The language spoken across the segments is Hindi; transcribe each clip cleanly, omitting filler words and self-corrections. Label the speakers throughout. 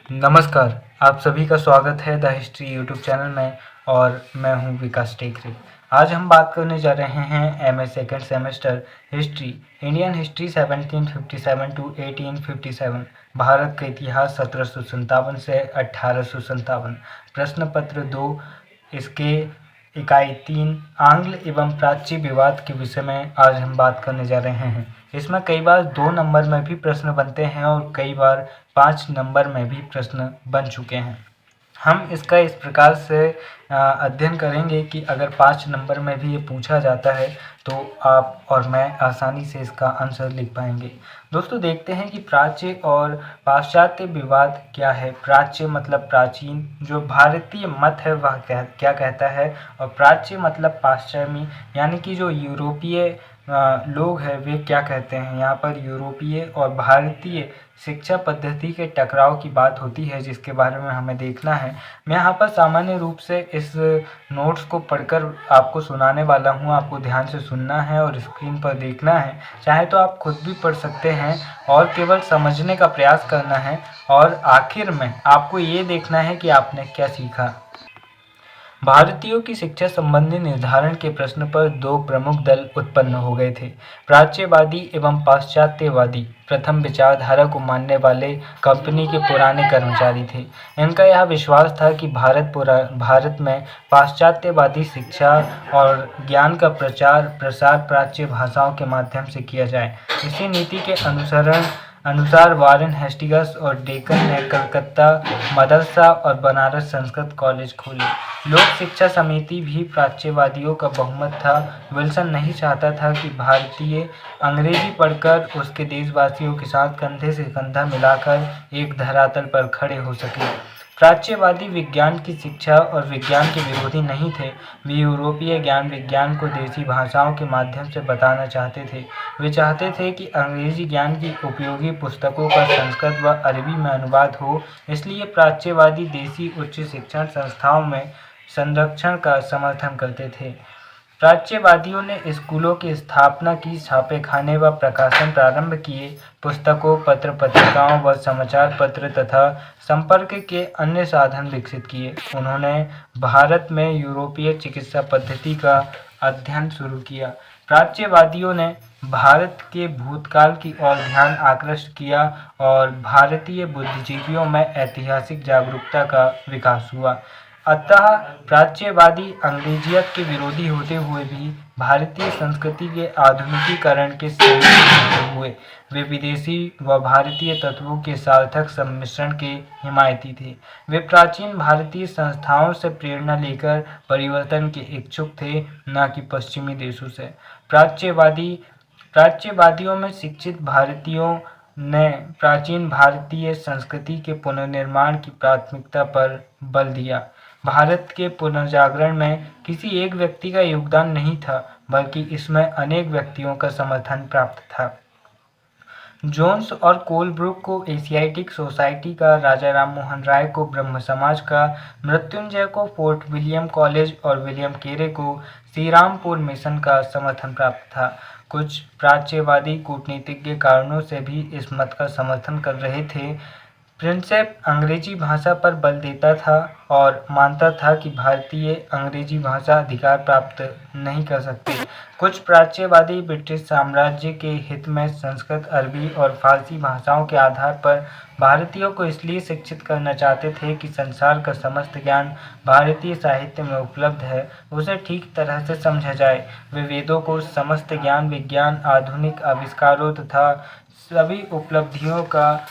Speaker 1: नमस्कार, आप सभी का स्वागत है द हिस्ट्री यूट्यूब चैनल में और मैं हूं विकास टेकरे। आज हम बात करने जा रहे हैं MA second semester history, Indian history 1757 to 1857, Bharat का इतिहास 1757 से 1857। प्रश्न पत्र 2, इसके इकाई 3, आंग्ल एवं प्राच्य विवाद के विषय में आज हम बात करने जा रहे हैं। इसमें कई बार 2 नंबर में भी प्रश्न बनते हैं और कई बार 5 नंबर में भी प्रश्न बन चुके हैं। हम इसका इस प्रकार से अध्ययन करेंगे कि अगर 5 नंबर में भी ये पूछा जाता है तो आप और मैं आसानी से इसका आंसर लिख पाएंगे। दोस्तों, देखते हैं कि प्राच्य और पाश्चात्य विवाद क्या है। प्राच्य मतलब प्राचीन, जो भारतीय मत है वह क्या कहता है, और प्राच्य मतलब पाश्चिमी, यानी कि जो यूरोपीय लोग हैं वे क्या कहते हैं। यहाँ पर यूरोपीय और भारतीय शिक्षा पद्धति के टकराव की बात होती है, जिसके बारे में हमें देखना है। मैं यहाँ पर सामान्य रूप से इस नोट्स को पढ़कर आपको सुनाने वाला हूँ। आपको ध्यान से सुनना है और स्क्रीन पर देखना है। चाहे तो आप खुद भी पढ़ सकते हैं और केवल समझने का प्रयास करना है, और आखिर में आपको ये देखना है कि आपने क्या सीखा। भारतीयों की शिक्षा संबंधी निर्धारण के प्रश्न पर 2 प्रमुख दल उत्पन्न हो गए थे, प्राच्यवादी एवं पाश्चात्यवादी। प्रथम विचारधारा को मानने वाले कंपनी के पुराने कर्मचारी थे। इनका यह विश्वास था कि भारत में पाश्चात्यवादी शिक्षा और ज्ञान का प्रचार प्रसार प्राच्य भाषाओं के माध्यम से किया जाए। इसी नीति के अनुसार वारेन हेस्टिंग्स और डेकन ने कलकत्ता मदरसा और बनारस संस्कृत कॉलेज खोले। लोक शिक्षा समिति भी प्राच्यवादियों का बहुमत था। विल्सन नहीं चाहता था कि भारतीय अंग्रेजी पढ़कर उसके देशवासियों के साथ कंधे से कंधा मिलाकर एक धरातल पर खड़े हो सके। प्राच्यवादी विज्ञान की शिक्षा और विज्ञान के विरोधी नहीं थे। वे यूरोपीय ज्ञान विज्ञान को देसी भाषाओं के माध्यम से बताना चाहते थे। वे चाहते थे कि अंग्रेजी ज्ञान की उपयोगी पुस्तकों का संस्कृत व अरबी में अनुवाद हो। इसलिए प्राच्यवादी देसी उच्च शिक्षण संस्थाओं में संरक्षण का समर्थन करते थे। प्राच्यवादियों ने स्कूलों की स्थापना की, छापेखाने व प्रकाशन प्रारंभ किए, पुस्तकों, पत्र पत्रिकाओं व समाचार पत्र तथा संपर्क के अन्य साधन विकसित किए। उन्होंने भारत में यूरोपीय चिकित्सा पद्धति का अध्ययन शुरू किया। प्राच्यवादियों ने भारत के भूतकाल की ओर ध्यान आकृष्ट किया और भारतीय बुद्धिजीवियों में ऐतिहासिक जागरूकता का विकास हुआ। अतः प्राच्यवादी अंग्रेजियत के विरोधी होते हुए भी भारतीय संस्कृति के आधुनिकीकरण के सहयोगी हुए। वे विदेशी व भारतीय तत्वों के सार्थक सम्मिश्रण के हिमायती थे। वे प्राचीन भारतीय संस्थाओं से प्रेरणा लेकर परिवर्तन के इच्छुक थे, न कि पश्चिमी देशों से। प्राच्यवादियों में शिक्षित भारतीयों ने प्राचीन भारतीय संस्कृति के पुनर्निर्माण की प्राथमिकता पर बल दिया। भारत के पुनर्जागरण में किसी एक व्यक्ति का योगदान नहीं था, बल्कि इसमें अनेक व्यक्तियों का समर्थन प्राप्त था। जोन्स और कोलब्रुक को एशियाटिक सोसाइटी का, राजा राम मोहन राय को ब्रह्म समाज का, मृत्युंजय को फोर्ट विलियम कॉलेज और विलियम केरे को श्रीरामपुर मिशन का समर्थन प्राप्त था। कुछ प्राच्यवादी कूटनीतिज्ञ कारणों से भी इस मत का समर्थन कर रहे थे। प्रिंसेप अंग्रेजी भाषा पर बल देता था और मानता था कि भारतीय अंग्रेजी भाषा अधिकार प्राप्त नहीं कर सकते। कुछ प्राच्यवादी ब्रिटिश साम्राज्य के हित में संस्कृत, अरबी और फारसी भाषाओं के आधार पर भारतीयों को इसलिए शिक्षित करना चाहते थे कि संसार का समस्त ज्ञान भारतीय साहित्य में उपलब्ध है, उसे ठीक तरह से समझा जाए। वे वेदों को समस्त ज्ञान विज्ञान, आधुनिक आविष्कारों तथा सभी उपलब्धियों का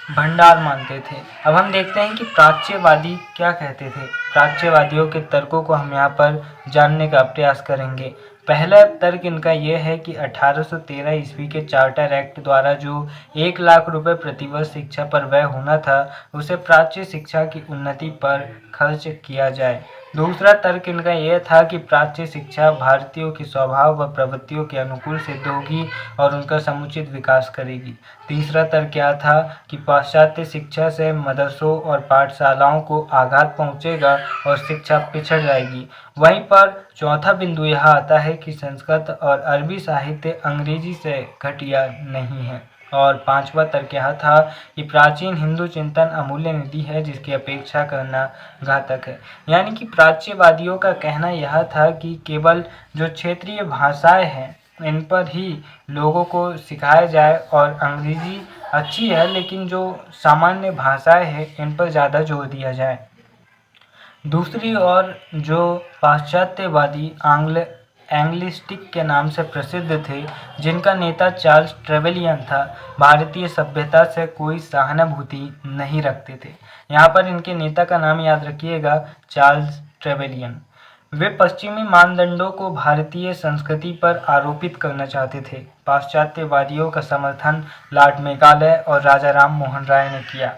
Speaker 1: भंडार मानते थे। अब हम देखते हैं कि प्राच्यवादी क्या कहते थे। प्राच्यवादियों के तर्कों को हम यहाँ पर जानने का प्रयास करेंगे। पहला तर्क इनका यह है कि 1813 ईस्वी के चार्टर एक्ट द्वारा जो 1 लाख रुपए प्रतिवर्ष शिक्षा पर व्यय होना था, उसे प्राच्य शिक्षा की उन्नति पर खर्च किया जाए। दूसरा तर्क इनका यह था कि प्राच्य शिक्षा भारतीयों के स्वभाव व प्रवृत्तियों के अनुकूल सिद्ध होगी और उनका समुचित विकास करेगी। तीसरा तर्क क्या था कि पाश्चात्य शिक्षा से मदरसों और पाठशालाओं को आघात पहुंचेगा और शिक्षा पिछड़ जाएगी। वहीं पर चौथा बिंदु यह आता है कि संस्कृत और अरबी साहित्य अंग्रेजी से घटिया नहीं है। और पांचवा तर्क यह था कि प्राचीन हिंदू चिंतन अमूल्य निधि है जिसकी अपेक्षा करना घातक है। यानी कि प्राच्यवादियों का कहना यह था कि केवल जो क्षेत्रीय भाषाएं हैं इन पर ही लोगों को सिखाया जाए और अंग्रेजी अच्छी है लेकिन जो सामान्य भाषाएं हैं इन पर ज़्यादा जोर दिया जाए। दूसरी ओर जो पाश्चात्यवादी एंग्लिस्टिक के नाम से प्रसिद्ध थे, जिनका नेता चार्ल्स ट्रेवेलियन था, भारतीय सभ्यता से कोई सहानुभूति नहीं रखते थे। यहाँ पर इनके नेता का नाम याद रखिएगा, चार्ल्स ट्रेवेलियन। वे पश्चिमी मानदंडों को भारतीय संस्कृति पर आरोपित करना चाहते थे। पाश्चात्यवादियों का समर्थन लॉर्ड मेकाले और राजा राम मोहन राय ने किया।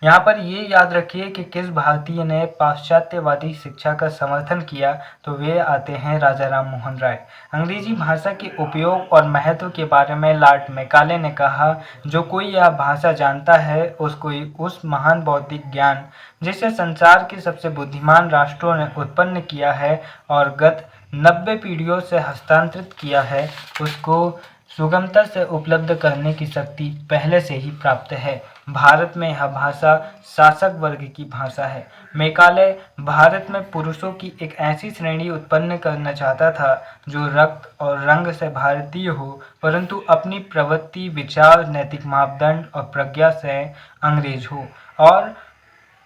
Speaker 1: यहाँ पर ये याद रखिए कि किस भारतीय ने पाश्चात्यवादी शिक्षा का समर्थन किया, तो वे आते हैं राजा राम मोहन राय। अंग्रेजी भाषा के उपयोग और महत्व के बारे में लॉर्ड मेकाले ने कहा, जो कोई यह भाषा जानता है उसको उस महान बौद्धिक ज्ञान जिसे संसार के सबसे बुद्धिमान राष्ट्रों ने उत्पन्न किया है और गत 90 पीढ़ियों से हस्तांतरित किया है, उसको सुगमता से उपलब्ध करने की शक्ति पहले से ही प्राप्त है। भारत में यह भाषा शासक वर्ग की भाषा है। मेकाले भारत में पुरुषों की एक ऐसी श्रेणी उत्पन्न करना चाहता था जो रक्त और रंग से भारतीय हो, परंतु अपनी प्रवृत्ति, विचार, नैतिक मापदंड और प्रज्ञा से अंग्रेज हो और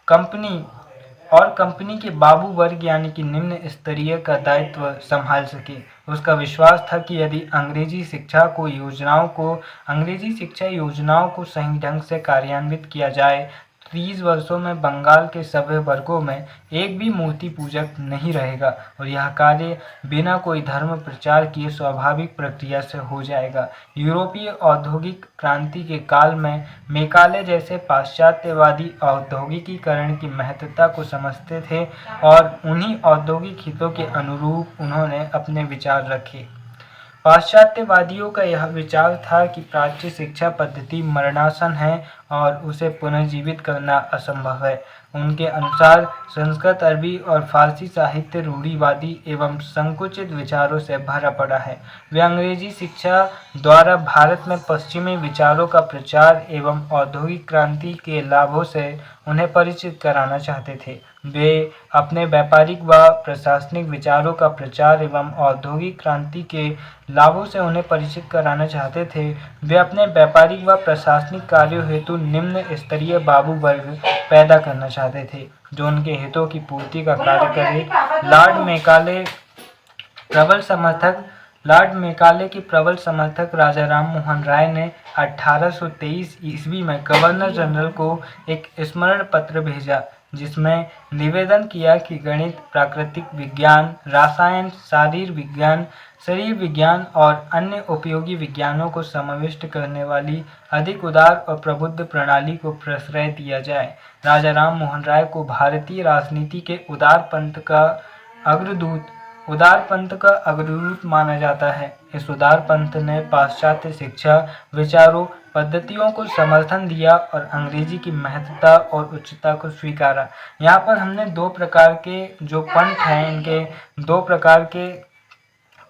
Speaker 1: कंपनी के बाबू वर्ग यानी कि निम्न स्तरीय का दायित्व संभाल सके। उसका विश्वास था कि यदि अंग्रेजी शिक्षा योजनाओं को सही ढंग से कार्यान्वित किया जाए, 30 वर्षों में बंगाल के सभ्य वर्गों में एक भी मूर्ति पूजक नहीं रहेगा और यह कार्य बिना कोई धर्म प्रचार किए स्वाभाविक प्रक्रिया से हो जाएगा। यूरोपीय औद्योगिक क्रांति के काल में मेकाले जैसे पाश्चात्यवादी औद्योगिकीकरण की महत्ता को समझते थे और उन्हीं औद्योगिक हितों के अनुरूप उन्होंने अपने विचार रखे। पाश्चात्यवादियों का यह विचार था कि प्राच्य शिक्षा पद्धति मरणासन है और उसे पुनर्जीवित करना असंभव है। उनके अनुसार संस्कृत, अरबी और फारसी साहित्य रूढ़िवादी एवं संकुचित विचारों से भरा पड़ा है। वे अंग्रेजी शिक्षा द्वारा भारत में पश्चिमी विचारों का प्रचार एवं औद्योगिक क्रांति के लाभों से उन्हें परिचित कराना चाहते थे। वे अपने व्यापारिक व प्रशासनिक विचारों का प्रचार एवं औद्योगिक क्रांति के लाभों से उन्हें परिचित कराना चाहते थे। वे अपने व्यापारिक व प्रशासनिक कार्यों हेतु निम्न स्तरीय बाबू वर्ग पैदा करना चाहते थे जो उनके हितों की पूर्ति का कार्य करे। लॉर्ड मेकाले के प्रबल समर्थक राजा राम मोहन राय ने 1823 ईस्वी में गवर्नर जनरल को एक स्मरण पत्र भेजा जिसमें निवेदन किया कि गणित, प्राकृतिक विज्ञान, रसायन, शरीर विज्ञान और अन्य उपयोगी विज्ञानों को समाविष्ट करने वाली अधिक उदार और प्रबुद्ध प्रणाली को प्रश्रय दिया जाए। राजा राम मोहन राय को भारतीय राजनीति के उदारपंथ का अग्रदूत माना जाता है। इस उदारपंथ ने पाश्चात्य शिक्षा विचारों पद्धतियों को समर्थन दिया और अंग्रेजी की महत्ता और उच्चता को स्वीकारा। यहाँ पर हमने दो प्रकार के जो पंथ हैं, इनके दो प्रकार के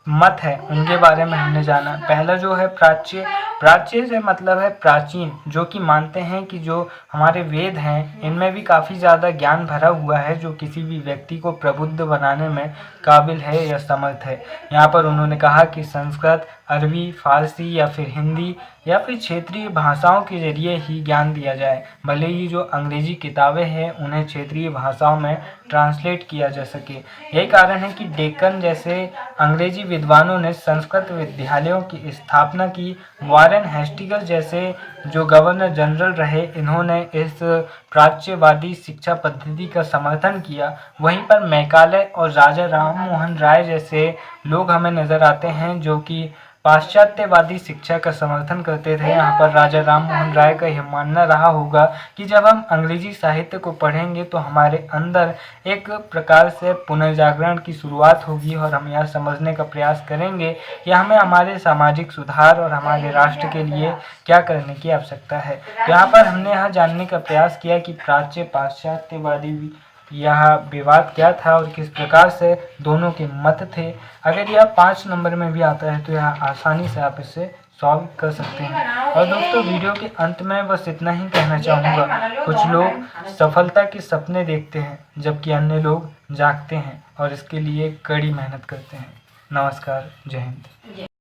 Speaker 1: मत है उनके बारे में हमने जाना। पहला जो है प्राच्य से मतलब है प्राचीन, जो कि मानते हैं कि जो हमारे वेद हैं इनमें भी काफ़ी ज़्यादा ज्ञान भरा हुआ है जो किसी भी व्यक्ति को प्रबुद्ध बनाने में काबिल है या समर्थ है। यहाँ पर उन्होंने कहा कि संस्कृत, अरबी, फारसी या फिर हिंदी या फिर क्षेत्रीय भाषाओं के जरिए ही ज्ञान दिया जाए, भले ही जो अंग्रेजी किताबें हैं उन्हें क्षेत्रीय भाषाओं में ट्रांसलेट किया जा सके। यही कारण है कि डेक्कन जैसे अंग्रेजी विद्वानों ने संस्कृत विद्यालयों की स्थापना की। वारेन हेस्टिंग्स जैसे जो गवर्नर जनरल रहे, इन्होंने इस प्राच्यवादी शिक्षा पद्धति का समर्थन किया। वहीं पर मेकाले और राजा राम मोहन राय जैसे लोग हमें नजर आते हैं जो कि पाश्चात्यवादी शिक्षा का समर्थन करते थे। यहाँ पर राजा राम मोहन राय का यह मानना रहा होगा कि जब हम अंग्रेजी साहित्य को पढ़ेंगे तो हमारे अंदर एक प्रकार से पुनर्जागरण की शुरुआत होगी और हम यह समझने का प्रयास करेंगे कि हमें हमारे सामाजिक सुधार और हमारे राष्ट्र के लिए क्या करने की आवश्यकता है। तो यहाँ पर हमने यह जानने का प्रयास किया कि प्राच्य पाश्चात्यवादी यह विवाद क्या था और किस प्रकार से दोनों के मत थे। अगर यह 5 नंबर में भी आता है तो यह आसानी से आप इससे सॉल्व कर सकते हैं। और दोस्तों वीडियो के अंत में बस इतना ही कहना चाहूँगा, कुछ लोग सफलता के सपने देखते हैं जबकि अन्य लोग जागते हैं और इसके लिए कड़ी मेहनत करते हैं। नमस्कार, जय हिंद।